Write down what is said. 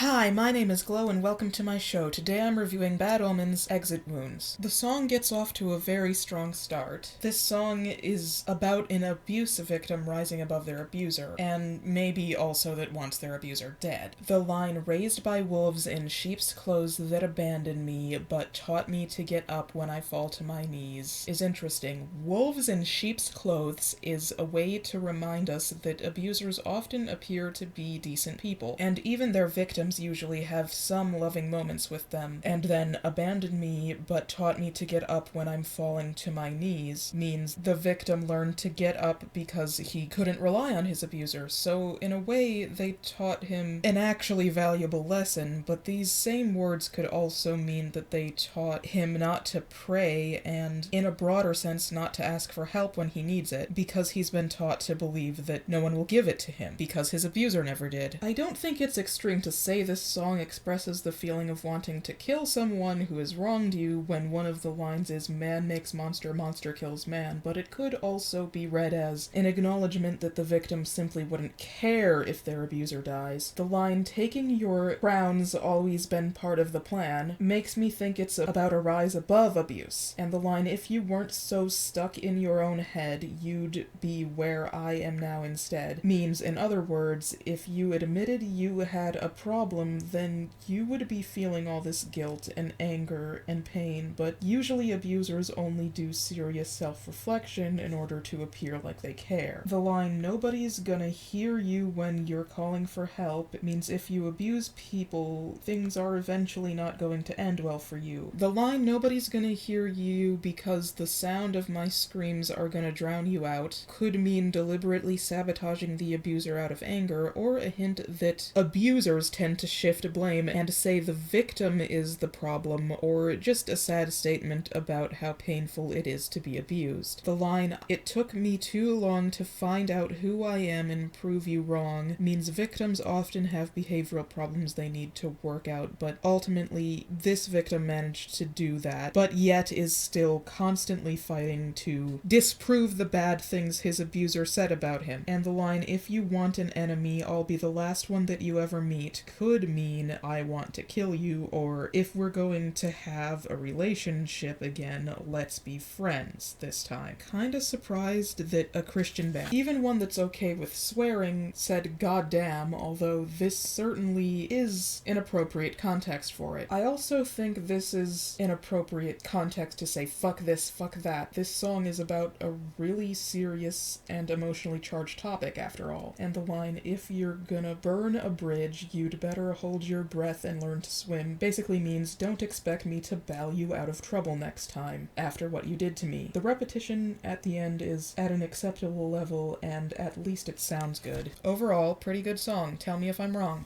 Hi, my name is Glow and welcome to my show. Today I'm reviewing Bad Omens' Exit Wounds. The song gets off to a very strong start. This song is about an abuse victim rising above their abuser, and maybe also that wants their abuser dead. The line, "Raised by wolves in sheep's clothes that abandoned me, but taught me to get up when I fall to my knees," is interesting. Wolves in sheep's clothes is a way to remind us that abusers often appear to be decent people, and even their victims usually have some loving moments with them, and then "abandoned me but taught me to get up when I'm falling to my knees" means the victim learned to get up because he couldn't rely on his abuser, so in a way they taught him an actually valuable lesson, but these same words could also mean that they taught him not to pray and, in a broader sense, not to ask for help when he needs it, because he's been taught to believe that no one will give it to him, because his abuser never did. I don't think it's extreme to say this song expresses the feeling of wanting to kill someone who has wronged you when one of the lines is "man makes monster, monster kills man," but it could also be read as an acknowledgement that the victim simply wouldn't care if their abuser dies. The line, "taking your crown's always been part of the plan," makes me think it's about a rise above abuse. And the line, "if you weren't so stuck in your own head, you'd be where I am now instead," means, in other words, if you admitted you had a problem, then you would be feeling all this guilt and anger and pain, but usually abusers only do serious self-reflection in order to appear like they care. The line, "nobody's gonna hear you when you're calling for help," means if you abuse people, things are eventually not going to end well for you. The line, "nobody's gonna hear you because the sound of my screams are gonna drown you out," could mean deliberately sabotaging the abuser out of anger, or a hint that abusers tend to shift blame and say the victim is the problem, or just a sad statement about how painful it is to be abused. The line, "it took me too long to find out who I am and prove you wrong," means victims often have behavioral problems they need to work out, but ultimately this victim managed to do that, but yet is still constantly fighting to disprove the bad things his abuser said about him. And the line, "if you want an enemy, I'll be the last one that you ever meet," could mean "I want to kill you," or "if we're going to have a relationship again, let's be friends this time." Kinda surprised that a Christian band, even one that's okay with swearing, said "goddamn," although this certainly is an appropriate context for it. I also think this is an appropriate context to say "fuck this, fuck that." This song is about a really serious and emotionally charged topic, after all. And the line, "if you're gonna burn a bridge, you'd better hold your breath and learn to swim," basically means don't expect me to bail you out of trouble next time after what you did to me. The repetition at the end is at an acceptable level, and at least it sounds good. Overall, pretty good song. Tell me if I'm wrong.